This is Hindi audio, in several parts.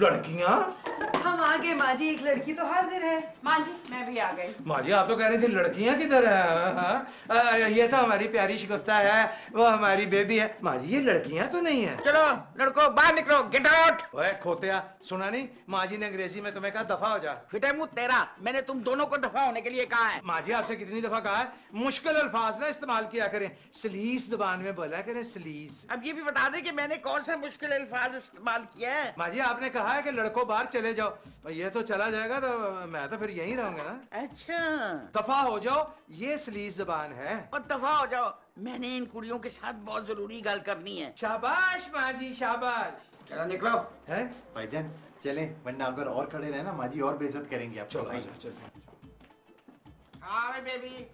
लड़कियां? हम आ गए माँ जी, एक लड़की तो हाजिर है। माँ जी मैं भी आ गई। माँ जी आप तो कह रही थी लड़कियां किधर है? ये तो हमारी प्यारी शिकफ्ता है, वो हमारी बेबी है। माँ जी ये लड़कियां तो नहीं है। चलो लड़को बाहर निकलो, गेट आउट। ओए खोतिया, सुना नहीं माँ जी ने अंग्रेजी में तुम्हें कहा दफा हो जा। फिटे मुंह तेरा, मैंने तुम दोनों को दफा होने के लिए कहा है। माँ जी आपसे कितनी दफा कहा है मुश्किल अल्फाज ना इस्तेमाल किया करें, सलीस जबान में बोला करें, सलीस। अब ये भी बता दे कि मैंने कौन सा मुश्किल अल्फाज इस्तेमाल किया है। माँ जी आपने कहा है कि लड़कों बाहर चले जाओ, ये तो चला जाएगा तो मैं तो फिर यहीं रहूंगा ना। अच्छा दफा हो जाओ, ये सलीस जबान है। और दफा हो जाओ, मैंने इन कुड़ियों के साथ बहुत जरूरी गल करनी है। शाबाश माँ जी शाबाश। चलो निकलो। है भाईजान चलें, वरना अगर और खड़े रहे ना माँ जी और बेइज्जत करेंगे आप। चलो भाई आजा, चलो। हाँ बेबी,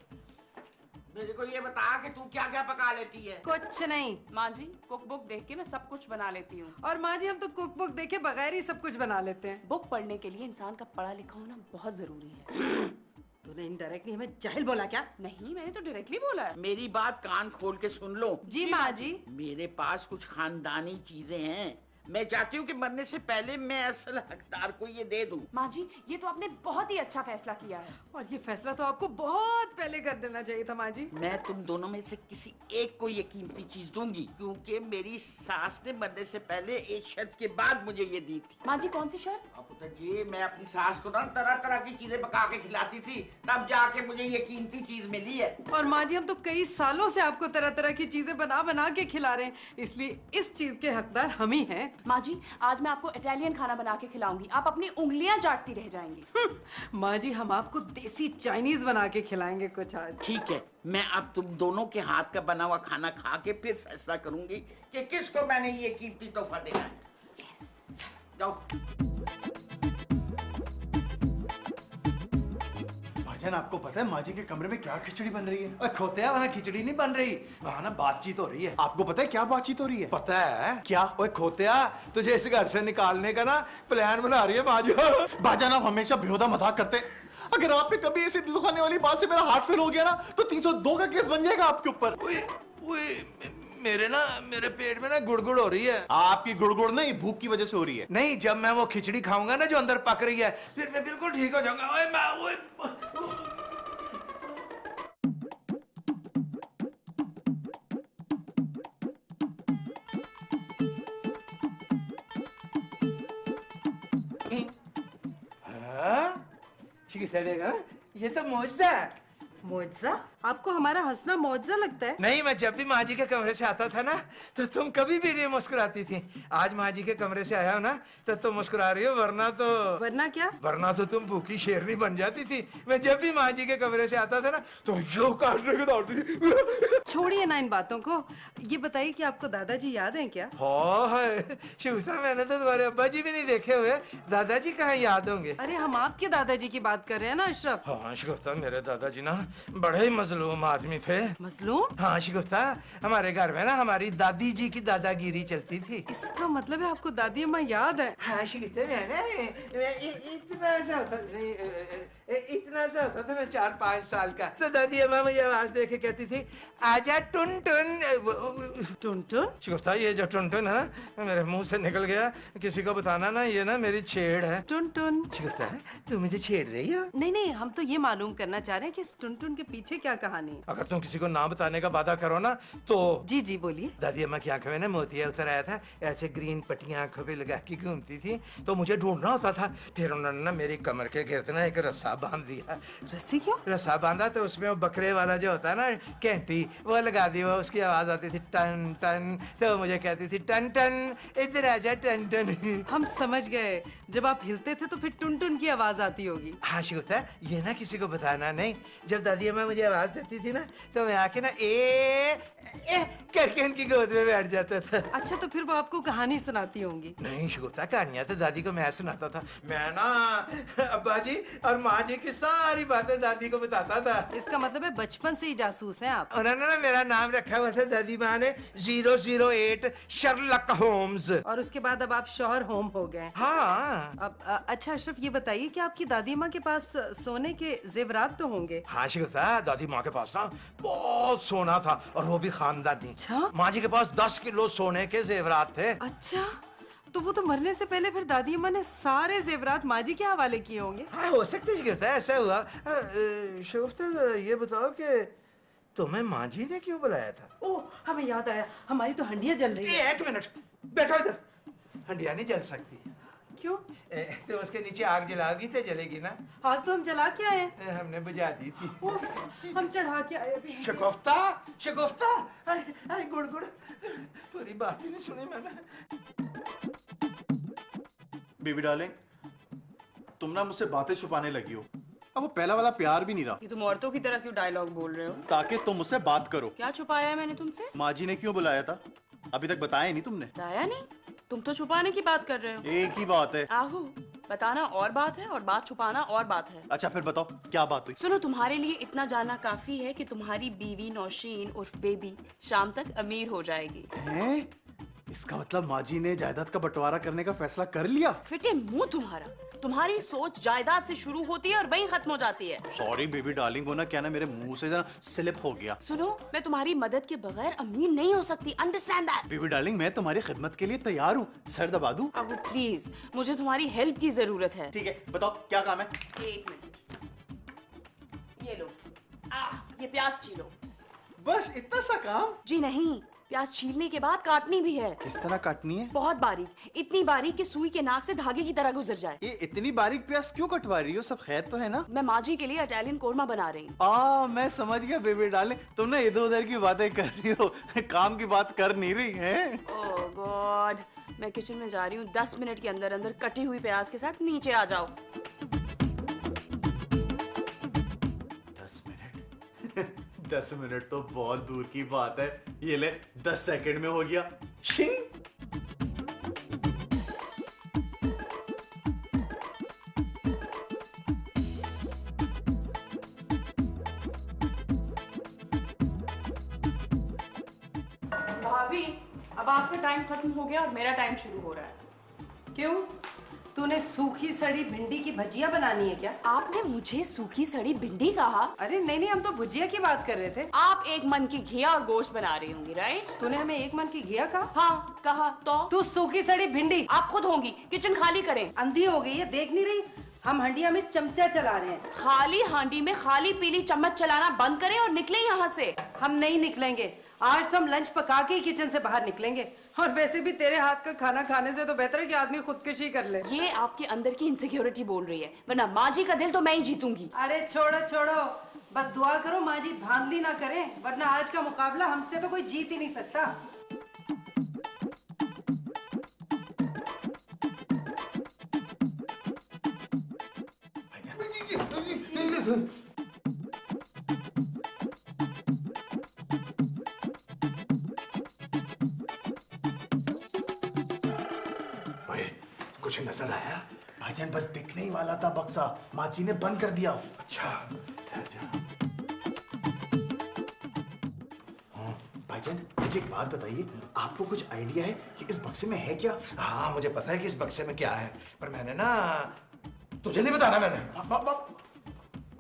मेरे को ये बता कि तू क्या क्या पका लेती है। कुछ नहीं माँ जी कुक बुक देख के मैं सब कुछ बना लेती हूँ। और माँ जी हम तो कुक बुक देखे बगैर ही सब कुछ बना लेते हैं। बुक पढ़ने के लिए इंसान का पढ़ा लिखा होना बहुत जरूरी है। तूने इनडायरेक्टली हमें जाहिल बोला क्या? नहीं मैंने तो डायरेक्टली बोला है। मेरी बात कान खोल के सुन लो। जी माँ जी। मेरे पास कुछ खानदानी चीजें हैं, मैं चाहती हूँ कि मरने से पहले मैं असल हकदार को ये दे दूँ। माँ जी ये तो आपने बहुत ही अच्छा फैसला किया है। और ये फैसला तो आपको बहुत पहले कर देना चाहिए था माँ जी। मैं तुम दोनों में से किसी एक को ये कीमती चीज दूंगी, क्योंकि मेरी सास ने मरने से पहले एक शर्त के बाद मुझे ये दी थी। माँ जी कौन सी शर्त? अब पुत्र जी, मैं अपनी सास को ना तरह तरह की चीजें पका के खिलाती थी, तब जाके मुझे ये कीमती चीज मिली है। और माँ जी हम तो कई सालों से आपको तरह तरह की चीजें बना बना के खिला रहे हैं, इसलिए इस चीज के हकदार हम ही हैं। माँ जी आज मैं आपको इटालियन खाना बना के खिलाऊंगी, आप अपनी उंगलियां चाटती रह जाएंगी। माँ जी हम आपको देसी चाइनीज बना के खिलाएंगे कुछ आज। ठीक है, मैं अब तुम दोनों के हाथ का बना हुआ खाना खा के फिर फैसला करूंगी कि किसको मैंने ये कीमती तोहफा देना है। जाओ। भाईजान आपको पता है माँ जी के कमरे में क्या खिचड़ी बन रही है? ओए खोतिया वहाँ खिचड़ी नहीं बन रही, वहाँ ना बातचीत हो रही है। आपको पता है क्या बातचीत हो रही है? पता है क्या? ओए खोतिया तुझे इस घर से निकालने का ना प्लान बना रही है माँ जी। भाईजान आप हमेशा बेहुदा मजाक करते हैं। अगर आपने कभी ऐसी दिल दुखाने वाली बात से मेरा हार्ट फेल हो गया ना तो 302 का केस बन जाएगा आपके ऊपर। मेरे पेट में ना गुड़गुड़ हो रही है। आपकी गुड़गुड़ नहीं, भूख की वजह से हो रही है। नहीं जब मैं वो खिचड़ी खाऊंगा ना जो अंदर पक रही है फिर मैं बिल्कुल ठीक हो जाऊंगा। ओए देगा ये तो मौजूदा है। मुआवजा? आपको हमारा हंसना मुआवजा लगता है? नहीं मैं जब भी माँ जी के कमरे से आता था ना तो तुम कभी भी नहीं मुस्कुराती थी। आज माँ जी के कमरे से आया हो ना तो तुम मुस्कुरा रही हो, वरना क्या? वरना तो तुम भूखी शेरनी बन जाती थी। मैं जब भी माँ जी के कमरे से आता था ना तो जो काटने को दौड़ती थी। छोड़िए ना इन बातों को, ये बताइए कि आपको दादाजी याद हैं क्या? शिवता मैंने तो तुम्हारे अब्बा जी भी नहीं देखे हुए, दादाजी कहाँ याद होंगे। अरे हम आपके दादाजी की बात कर रहे हैं ना अशरफ। हाँ शिकफ्ता मेरे दादाजी ना बड़े ही मजलूम आदमी थे। मजलूम? हाँ शिकफ्ता हमारे घर में ना हमारी दादी जी की दादागिरी चलती थी। इसका मतलब है आपको दादी अम्मा याद है? हाँ शिकफ्ता इतना सा होता था मैं 4-5 साल का तो दादी अम्मा मुझे आवाज दे के कहती थी आजा टुन टुन। टुन टुन? शिकफ्ता ये जो टुन टुन है ना मेरे मुंह से निकल गया, किसी को बताना ना ये ना मेरी छेड़ है। टुन टुन? शिकफ्ता तुम मुझे छेड़ रही हो? नहीं नहीं, हम तो ये मालूम करना चाह रहे हैं कि इस टुन टुन के पीछे क्या कहानी है। अगर तुम किसी को ना बताने का वादा करो ना तो। जी जी बोलिए। दादी अम्मा की आंखों में ना मोतिया उतर आया था, ऐसे ग्रीन पट्टियां आंखों पे लगा के घूमती थी तो मुझे ढूंढना होता था। फिर उन्होंने ना मेरी कमर के गिर्द ना एक रस्सा बांध दिया। रस्सी क्यों? रस्सा बांधा तो उसमें वो बकरे वाला जो होता है ना कैंटी वो लगा दी, वो उसकी आवाज आती थी टन टन, तो मुझे कहती थी टन टन इधर आजा टन टन। हम समझ गए, जब आप हिलते थे तो फिर टुन टुन की आवाज आती होगी। हाँ शिकफ्ता ये ना किसी को बताना नहीं। जब दादी अम्मा मुझे आवाज देती थी ना तो मैं आके ना ए करके उनकी गोद में बैठ जाता था। अच्छा तो फिर वो आपको कहानी सुनाती होंगी? नहीं शिकफ्ता कहानियां तो दादी को मैं सुनाता था। मैं ना अब्बा जी और माँ जी की सारी बातें दादी को बताता था। इसका मतलब है बचपन से ही जासूस हैं आप। उन्होंने ना मेरा नाम रखा हुआ था दादी माँ ने 008 शर्लक होम्स। और उसके बाद अब आप शौहर होम हो गए। हाँ। अब अच्छा अशरफ ये बताइए कि आपकी दादी माँ के पास सोने के जेवरात तो होंगे? हाँ शिकफ्ता दादी माँ के पास ना बहुत सोना था और वो भी खानदानी। अच्छा? माँ जी के पास 10 किलो सोने के जेवरात थे। अच्छा तो वो तो मरने से पहले फिर दादी अम्मा ने सारे जेवरात माँ जी के हवाले किए होंगे। हाँ हो सकता है शगुफ्ता, ऐसा हुआ। शगुफ्ता ये बताओ कि तुम्हें माँ जी ने क्यों बुलाया था? ओह, हमें याद आया, हमारी तो हंडियाँ जल रही है। 1 मिनट बैठो इधर। हंडिया नहीं जल सकती। क्यों? तो उसके नीचे आग जलाओगी तो जलेगी ना। आग तो हम जला के आए हैं। हमने बुझा दी थी। ओह, हम चढ़ा के आए अभी। शगुफ्ता, शगुफ्ता, गुड़ गुड़, पूरी बात ही नहीं सुनी मैंने। बेबी डार्लिंग, तुम ना मुझसे बातें छुपाने लगी हो। अब वो पहला वाला प्यार भी नहीं रहा। ये तुम औरतों की तरह क्यों डायलॉग बोल रहे हो? ताकि तुम मुझसे बात करो। क्या छुपाया है मैंने तुमसे? माँ जी ने क्यों बुलाया था? अभी तक बताया नहीं तुमने। बताया नहीं? तुम तो छुपाने की बात कर रहे हो। एक ही बात है। आहू, बताना और बात है और बात छुपाना और बात है। अच्छा फिर बताओ क्या बात हुई? सुनो, तुम्हारे लिए इतना जानना काफी है कि तुम्हारी बीवी नौशीन उर्फ बेबी शाम तक अमीर हो जाएगी। हैं? इसका मतलब माँ जी ने जायदाद का बंटवारा करने का फैसला कर लिया? फिटे मुंह तुम्हारा। तुम्हारी सोच जायदाद से शुरू होती है और वहीं खत्म हो जाती है। सॉरी बेबी डार्लिंग, वो ना क्या ना मेरे मुंह से स्लिप हो गया। सुनो, मैं तुम्हारी मदद के बगैर अमीर नहीं हो सकती। Understand that? बेबी डार्लिंग, मैं तुम्हारी खिदमत के लिए तैयार हूँ। सर दबा दूं? अब प्लीज, मुझे तुम्हारी हेल्प की जरूरत है। ठीक है, बताओ क्या काम है? 1 मिनट, ये लो। ये प्याज छीलो। बस इतना सा काम? जी नहीं, प्याज छीलने के बाद काटनी भी है। किस तरह काटनी है? बहुत बारीक, इतनी बारीक कि सुई के नाक से धागे की तरह गुजर जाए। ये इतनी बारीक प्याज क्यों कटवा रही हो? सब खैर तो है ना? मैं माँ जी के लिए इटालियन कोरमा बना रही हूँ। मैं समझ गया बेबी डार्लिंग, तुम ना इधर उधर की बातें कर रही हो, काम की बात कर नहीं रही है। ओह गॉड, मैं किचन में जा रही हूँ। 10 मिनट के अंदर अंदर कटी हुई प्याज के साथ नीचे आ जाओ। 10 मिनट 10 मिनट तो बहुत दूर की बात है। ये ले 10 सेकंड में हो गया। शिंग। भाभी, अब आपका टाइम खत्म हो गया और मेरा टाइम शुरू हो रहा है। क्यों? तूने सूखी सड़ी भिंडी की भजिया बनानी है क्या? आपने मुझे सूखी सड़ी भिंडी कहा? अरे नहीं नहीं, हम तो भुजिया की बात कर रहे थे। आप एक मन की घिया और गोश्त बना रही होंगी, राइट? तूने हमें एक मन की घिया कहा? हाँ कहा तो? तू सूखी सड़ी भिंडी। आप खुद होंगी। किचन खाली करें। अंधी हो गई है, देख नहीं रही? हम हंडिया में चमचा चला रहे हैं। खाली हांडी में खाली पीली चम्मच चलाना बंद करें और निकले यहाँ से। हम नहीं निकलेंगे। आज तो हम लंच पका के ही किचन से बाहर निकलेंगे। और वैसे भी तेरे हाथ का खाना खाने से तो बेहतर है कि आदमी खुदकुशी कर ले। ये आपके अंदर की इनसिक्योरिटी बोल रही है, वरना माँ जी का दिल तो मैं ही जीतूंगी। अरे छोड़ो छोड़ो, बस दुआ करो माँ जी धांधली ना करें, वरना आज का मुकाबला हमसे तो कोई जीत ही नहीं सकता। कुछ नजर आया? भाईजान बस दिखने ही वाला था बक्सा, माँ जी ने बंद कर दिया। अच्छा भाईजान मुझे एक बात बताइए, आपको कुछ आइडिया है कि इस बक्से में है क्या? हाँ मुझे पता है कि इस बक्से में क्या है, पर मैंने ना तुझे नहीं बताना। मैंने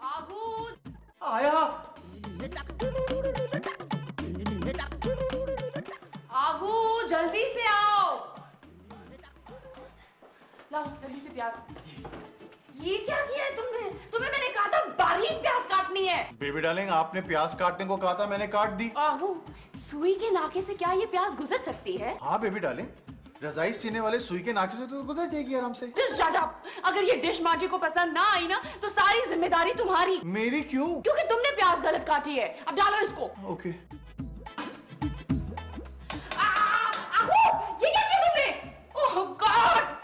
आगू आया। आगू जल्दी से आओ। लाओ जल्दी से प्याज। ये क्या किया है तुमने? तुम्हें मैंने कहा था बारीक प्याज काटनी है। बेबी डार्लिंग, आपने प्याज काटने को कहा था, मैंने काट दी। आगू, सुई के नाके से क्या ये प्याज गुजर सकती है? हाँ बेबी डार्लिंग, रजाई सीने वाले सुई के नाके से तो गुजर जाएगी आराम से। Just shut up! अगर ये डिश माँ जी को पसंद ना आई ना तो सारी जिम्मेदारी तुम्हारी। मेरी क्यों? क्योंकि तुमने प्याज गलत काटी है। अब डालो इसको। ओके। ये क्या किया तुमने? ओह गॉड!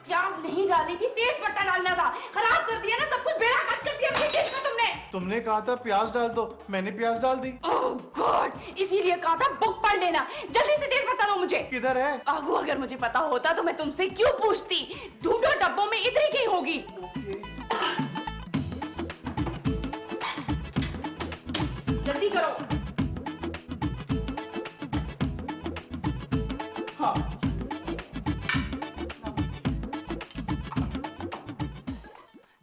प्याज नहीं डाली थी, तेज पत्ता डालना था। खराब कर दिया ना, सब कुछ बेड़ा गर्क कर दिया मेरी डिश का तुमने। तुमने कहा था प्याज डाल दो, मैंने प्याज डाल दी। ओह गॉड! इसीलिए कहा था बुक पढ़ लेना। जल्दी से तेज पत्ता दो मुझे। किधर है? आगू, अगर मुझे पता होता तो मैं तुमसे क्यों पूछती? ढूंढो डब्बों में, इधर ही कहीं होगी। जल्दी करो। हाँ।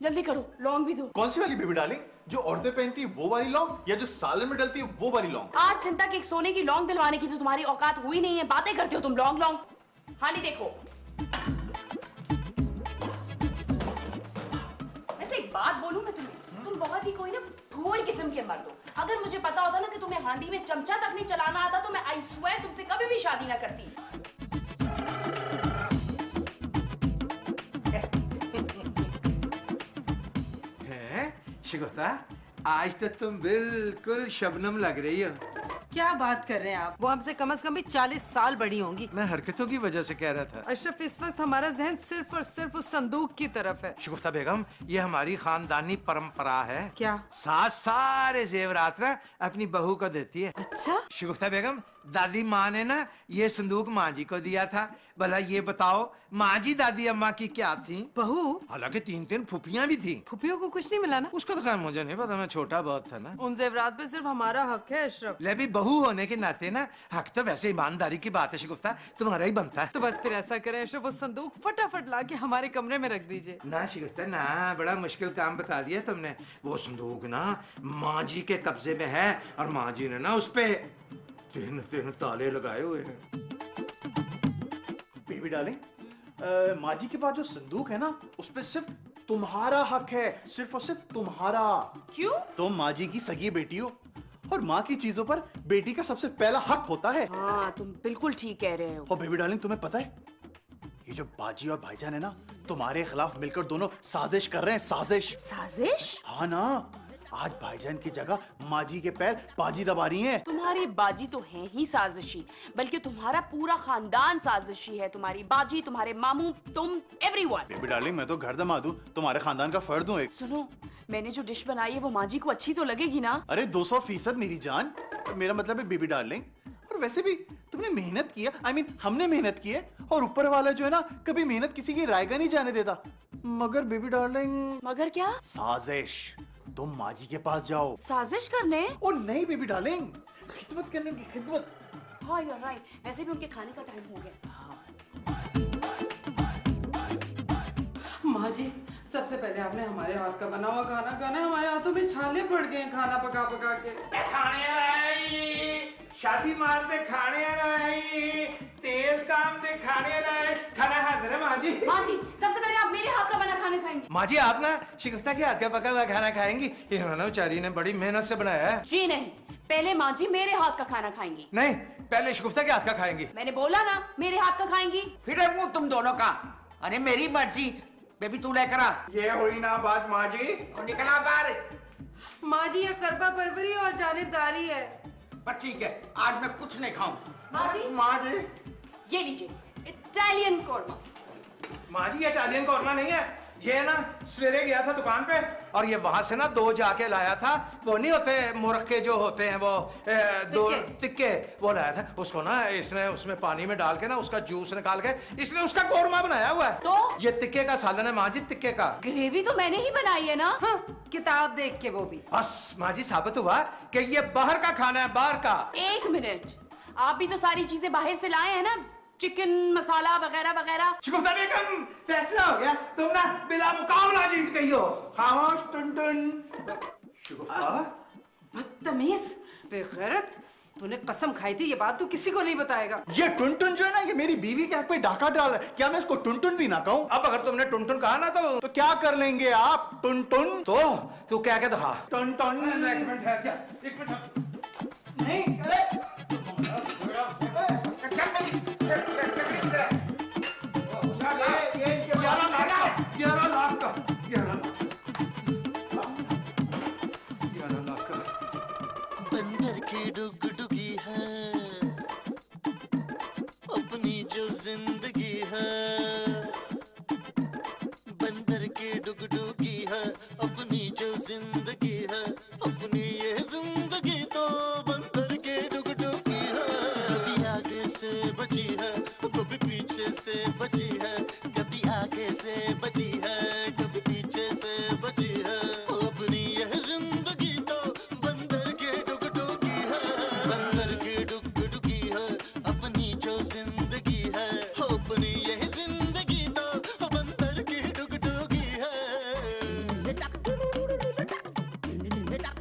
जल्दी करो, लौंग भी दो। कौन सी वाली बेबी डार्लिंग? जो औरतें पहनती है वो वाली लौंग, या जो सालन में डलती है वो वाली लौंग? आज दिन तक एक सोने की लौंग दिलवाने की तो तुम्हारी औकात हुई नहीं है। बातें करते हो तुम लौंग लौंग। हांडी देखो। वैसे एक बात बोलूं मैं तुम्हें, तुम बहुत ही कोई ना भोड़ किस्म के मर्द हो। अगर मुझे पता होता ना कि तुम्हें हांडी में चमचा तक नहीं चलाना आता तो मैं आई स्वेयर तुमसे कभी भी शादी ना करती। शिगुफ्ता, आज तो तुम बिल्कुल शबनम लग रही हो। क्या बात कर रहे हैं आप? वो हमसे कम से कम भी 40 साल बड़ी होंगी। मैं हरकतों की वजह से कह रहा था। अशरफ, इस वक्त हमारा जहन सिर्फ और सिर्फ उस संदूक की तरफ है। शिगुफ्ता बेगम, ये हमारी खानदानी परंपरा है। क्या? सास सारे जेवरात ना अपनी बहू को देती है। अच्छा? शिगुफ्ता बेगम, दादी माँ ने ना ये संदूक माँ जी को दिया था। भला ये बताओ, माँ जी दादी अम्मा की क्या थी? बहू? हालांकि 3 फुफियां भी थी। फुफियों को कुछ नहीं मिला ना? उसका तो खैर मुझे नहीं पता, मैं छोटा बहुत था ना। उन जेवरात पे सिर्फ हमारा हक है अशरफ। ले भी बहू होने के नाते ना हक तो वैसे ईमानदारी की बात है शिगुफ्ता, तुम्हारा ही बनता है। तो बस फिर ऐसा करें अशरफ, वो संदूक फटाफट ला के हमारे कमरे में रख दीजिए। ना शिगुफ्ता ना, बड़ा मुश्किल काम बता दिया तुमने। वो संदूक ना माँ जी के कब्जे में है और माँ जी ने ना उस पे 3 ताले लगाए हुए हैं। बेबी डार्लिंग, माँ जी के पास जो संदूक है ना, उस पे सिर्फ तुम्हारा हक है, सिर्फ और सिर्फ तुम्हारा। क्यों? तुम माँ जी की सगी बेटी हो और माँ की चीजों पर बेटी का सबसे पहला हक होता है। हाँ, तुम बिल्कुल ठीक कह रहे हो। और बेबी डार्लिंग, तुम्हें पता है ये जो बाजी और भाईजान है ना, तुम्हारे खिलाफ मिलकर दोनों साजिश कर रहे हैं। साजिश? साजिश? हाँ ना, आज भाईजान की जगह माँ जी के पैर बाजी दबा रही हैं। तुम्हारी बाजी तो है ही साजिशी, बल्कि तुम्हारा पूरा खानदान साजिशी है। तुम्हारी बाजी, तुम्हारे मामू, तुम, एवरीवन। बेबी डार्लिंग, मैं तो घर दमाद हूँ, तुम्हारे खानदान का फर्द हूँ एक। सुनो, मैंने जो डिश बनाई है वो माँ जी को अच्छी तो लगेगी ना? अरे 200% मेरी जान, मेरा मतलब है बेबी डार्लिंग। और वैसे भी तुमने मेहनत किया, I mean, हमने मेहनत की है, और ऊपर वाला जो है ना, कभी मेहनत किसी की रायगा नहीं जाने देता। मगर बेबी डार्लिंग, मगर क्या? साजिश। तुम माँ जी के पास जाओ। साजिश करने? ओ नहीं बेबी डार्लिंग, खिदमत करने की खिदमत। हाँ, यू आर राइट। वैसे भी उनके खाने का टाइम हो गया। माँ जी, सबसे पहले आपने हमारे हाथ का बना हुआ खाना खाना है। हमारे हाथों में छाले पड़ गए हैं खाना पका पका के। खाने आई, शादी मार दे खाने आई, तेज काम दे खाने लाई। खाना हाजिर है माँ जी। माँ जी, सबसे पहले आप मेरे हाथ का बना खाना खाएंगी। माँ जी, आप ना शिगुफ्ता के हाथ का पका हुआ खाना खाएंगी? ये ना बेचारी ने बड़ी मेहनत से बनाया है। जी नहीं, पहले माँ जी मेरे हाथ का खाना खाएंगी। नहीं, पहले शिगुफ्ता के हाथ का खाएंगी। मैंने बोला ना, मेरे हाथ का खाएंगी। फिर है मुंह तुम दोनों का। अरे मेरी मर्जी, बेबी तू लेकर आ। ये हुई ना बात माँ जी। और निकला बाहर। माँ जी, ये करबा परवरी और जानिबदारी है। पर ठीक है, आज मैं कुछ नहीं खाऊं। माँ जी, माँ जी, ये लीजिए इटालियन कोरमा। माँ जी, ये इटालियन कौरमा नहीं है। ये ना सवेरे गया था दुकान पे और ये वहां से ना 2 जाके लाया था। वो नहीं होते मुरक्के जो होते हैं, वो 2 टिक्के, वो लाया था। उसको ना इसने उसमें पानी में डाल के ना उसका जूस निकाल के इसने उसका कौरमा बनाया हुआ है। तो ये टिक्के का सालन है माँ जी, टिक्के का। ग्रेवी तो मैंने ही बनाई है ना। हाँ, किताब देख के वो भी। बस माँ जी, साबित हुआ कि ये बाहर का खाना है, बाहर का। एक मिनट, आप भी तो सारी चीजें बाहर से लाए हैं ना, चिकन मसाला वगैरह वगैरह। शिगुफ्ता बेगम, फैसला हो गया, तुम ना बिला मुकाबला जीत गई हो। खामोश टुनटुन। शिगुफ्ता, बदतमीज, बेगैरत, तूने कसम खाई थी ये बात तू किसी को नहीं बताएगा। ये टुनटुन जो है ना, ये मेरी बीवी के हक पे डाका डाल रहा है। क्या मैं इसको टुनटुन भी ना कहूं? अब अगर तुमने टुनटुन कहा ना तो क्या कर लेंगे आप? टुनटुन तो तू क्या कहता? हाँ, टुनटुन। एक मिनट ठहर जा, एक मिनट। नहीं, अरे ये 11 लाख का, 11 लाख का, 11 लाख का। बंदर की डुगडुगी है अपनी जो जिंदगी है, बंदर की डुगडुगी है अपनी जो जिंदगी है, अपनी ये जिंदगी तो बंदर के डुगडुगी है। कभी आगे से बची है, कभी पीछे से बची है, कभी आगे से बची है, कभी पीछे से बची है, अपनी यह जिंदगी तो बंदर के डुगडुगी है, बंदर की डुगडुगी है अपनी जो जिंदगी है, अपनी यह जिंदगी तो बंदर की डुगडुगी है।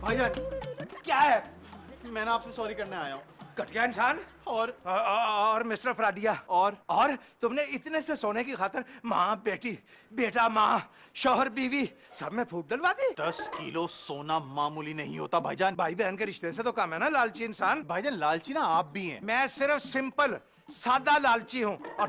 भाईजान, क्या है? मैं ना आपसे सॉरी करने आया हूँ। घटिया इंसान। और मिस्टर फ्राडिया, और तुमने इतने से सोने की खातर माँ बेटी, बेटा माँ, शौहर बीवी सब में फूट डलवा दी। 10 किलो सोना मामूली नहीं होता भाईजान। भाई बहन के रिश्ते से तो कम है ना लालची इंसान। भाईजान लालची ना आप भी हैं। मैं सिर्फ सिंपल सादा लालची हूँ, और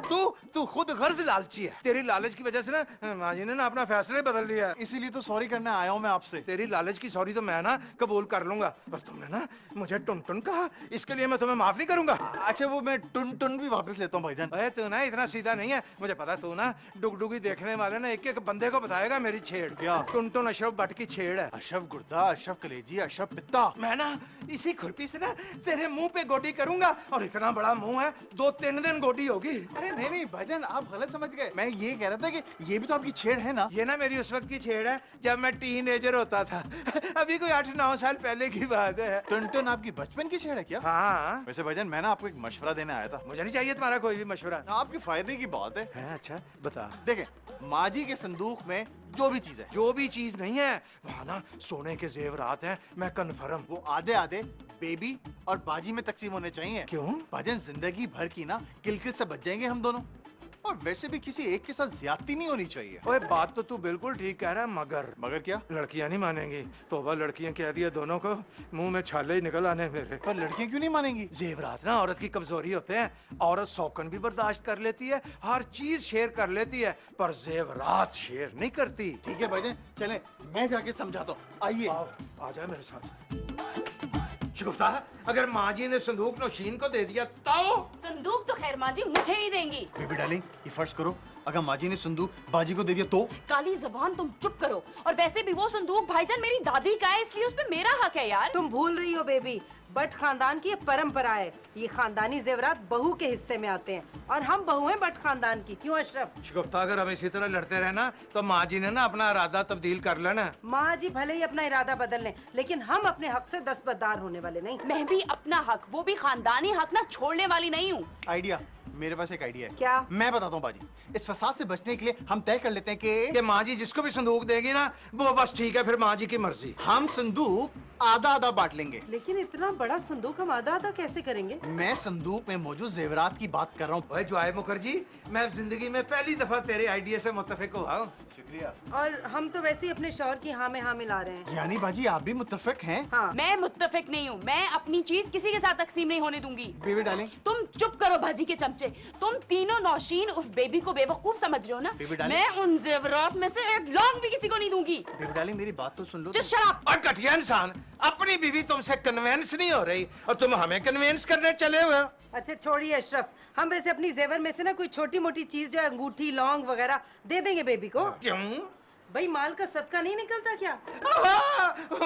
तू खुद गर्ज लालची है। तेरी लालच की वजह से ना माँ जी ने ना अपना फैसला ही बदल दिया है। इसीलिए तो सॉरी करने आया हूँ मैं आपसे। तेरी लालच की सॉरी तो मैं ना कबूल कर लूंगा, पर तुमने ना मुझे टुन टुन कहा, इसके लिए मैं तुम्हें माफ नहीं करूंगा। अच्छा वो मैं टुन टुन भी वापस लेता हूँ भाईजान। अरे तू ना इतना सीधा नहीं है, मुझे पता। तू ना डुगडुगी देखने वाले ना एक एक बंदे को बताएगा मेरी छेड़। क्या? टुन टुन अशरफ भट्ट की छेड़ है। अशरफ गुर्दा, अशरफ कलेजी, अशरफ पित्ता। मैं ना इसी खुरपी से ना तेरे मुंह पे गोडी करूंगा, और इतना बड़ा मुंह है 2-3 दिन गोडी होगी। अरे नहीं भाईजान आप गलत समझ गए। मैं ये कह रहा था कि ये भी तो आपकी छेड़ है ना। ये ना मेरी उस वक्त की छेड़ है जब मैं टीनेजर होता था। अभी कोई 8-9 साल पहले की बात है। टुन टुन आपकी बचपन की छेड़ है क्या? हाँ। वैसे भाईजान मैं ना आपको एक मशवरा देने आया था। मुझे नहीं चाहिए तुम्हारा कोई भी मशवरा। आपके फायदे की बात है। अच्छा बता। देखें माँ जी के संदूक में जो भी चीज है, जो भी चीज नहीं है वहाँ ना सोने के जेवरात हैं, मैं कन्फर्म। वो आधे आधे बेबी और बाजी में तकसीम होने चाहिए। क्यों? भाईजान जिंदगी भर की ना किलकिल से बच जाएंगे हम दोनों, और वैसे भी किसी एक के साथ ज्यादती नहीं होनी चाहिए। ओए बात तो तू बिल्कुल ठीक कह रहा है, मगर क्या? लड़कियां नहीं मानेंगी। तोबा लड़कियां कह दिया दोनों को, मुंह में छाले ही निकल आने मेरे। पर लड़कियां क्यों नहीं मानेंगी? जेवरात ना औरत की कमजोरी होते हैं। औरत शौकन भी बर्दाश्त कर लेती है, हर चीज शेयर कर लेती है, पर जेवरात शेयर नहीं करती। ठीक है भाईजान चलें, मैं जाके समझाता हूँ। आइए आ जा मेरे साथ। शगुफ्ता, अगर माँ जी ने संदूक नौशीन को दे दिया तो? संदूक तो खैर माँ जी मुझे ही देंगी। बेबी डार्लिंग ये फर्ज करो अगर माँ जी ने संदूक बाजी को दे दिया तो? काली जबान तुम चुप करो। और वैसे भी वो संदूक भाईजान मेरी दादी का है, इसलिए उसपे मेरा हक है यार। तुम भूल रही हो बेबी, भट्ट खानदान की ये परंपरा है। ये खानदानी जेवरात बहू के हिस्से में आते हैं, और हम बहू हैं भट्ट खानदान की। क्यों अशरफ? शगुफ्ता, अगर हम इसी तरह लड़ते रहे ना तो माँ जी ने ना अपना इरादा तब्दील कर लेना। माँ जी भले ही अपना इरादा बदल लें, लेकिन हम अपने हक से दस्तबरदार होने वाले नहीं। मैं भी अपना हक, वो भी खानदानी हक ना छोड़ने वाली नहीं हूँ। आइडिया, मेरे पास एक आइडिया है। क्या? मैं बताता हूँ बाजी। इस फसाद से बचने के लिए हम तय कर लेते हैं कि माँ जी जिसको भी संदूक देगी ना वो बस ठीक है, फिर माँ जी की मर्जी। हम संदूक आधा आधा बांट लेंगे। लेकिन इतना बड़ा संदूक हम आधा आधा कैसे करेंगे? मैं संदूक में मौजूद जेवरात की बात कर रहा हूँ। ओए जॉय मुखर्जी, मैं जिंदगी में पहली दफा तेरे आइडिया से मुत्तफिक हुआ हूँ। शुक्रिया। और हम तो वैसे ही अपने शौहर की हाँ में हाँ मिला रहे हैं। यानी बाजी आप भी मुत्तफिक हैं? हाँ। मैं मुत्तफिक नहीं हूँ, मैं अपनी चीज किसी के साथ तकसीम नहीं होने दूंगी। Baby darling. तुम चुप करो भाजी के चमचे। तुम तीनों नौशीन उस बेबी को बेवकूफ समझ रहे हो ना? Baby darling. मैं उन जेवरात में से एक लौंग भी किसी को नहीं दूंगी। बेबी डार्लिंग मेरी बात तो सुन लो। Just shut up। और घटिया इंसान, अपनी बीवी तुमसे कन्वेंस नहीं हो रही और तुम हमें कन्वेंस करने चले हुए हो। अच्छा छोड़िए अशरफ, हम वैसे अपनी जेवर में से ना कोई छोटी मोटी चीज जो है अंगूठी लौंग वगैरह दे देंगे बेबी को। क्यों? भाई माल का सदका नहीं निकलता क्या?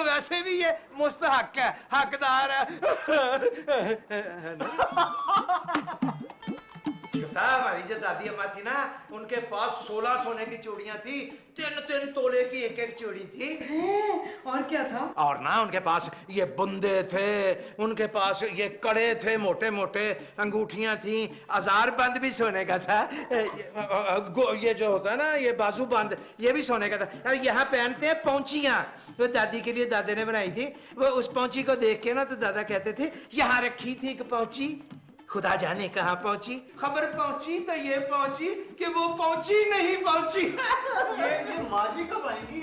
वैसे भी ये मुस्तहक है, हकदार है। हमारी जो दादी अम्मा थी ना, उनके पास 16 सोने की चूड़ियां थी, 3-3 तोले की एक एक चूड़ी थी। और क्या था? और ना उनके पास ये बुंदे थे, उनके पास ये कड़े थे, मोटे मोटे अंगूठियां थी, अजार बंद भी सोने का था, ये जो होता है ना ये बाजू बंद, ये भी सोने का था। और यहाँ पहनते हैं पौंचियां, वो दादी के लिए दादे ने बनाई थी। वो उस पौंची को देख के ना तो दादा कहते थे यहाँ रखी थी एक पौंची, खुदा जाने कहाँ पहुंची, खबर पहुंची तो ये पहुंची कि वो पहुंची नहीं पहुंची। ये माजी कब आएंगी?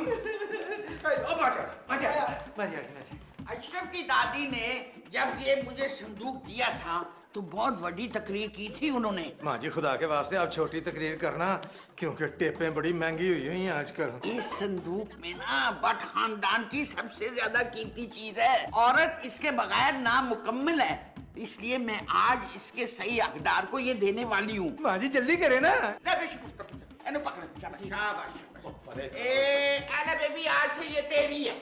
अशरफ की दादी ने जब ये मुझे संदूक दिया था तो बहुत बड़ी तकरीर की थी उन्होंने। माँ जी खुदा के वास्ते आप छोटी तकरीर करना, क्योंकि टेपें बड़ी महंगी हुई हैं आजकल। इस संदूक में ना भट्ट खानदान की सबसे ज्यादा कीमती चीज है। औरत इसके बगैर नामुकम्मल है, इसलिए मैं आज इसके सही हकदार को ये देने वाली हूँ। माँ जी जल्दी करे ना। आला बेबी आज से ये तेरी है।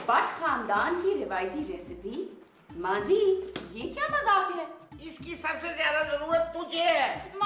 भट्ट खानदान की रिवायती रेसिपी। माँ जी ये क्या मजाक है? इसकी सबसे ज्यादा जरूरत तुझे है।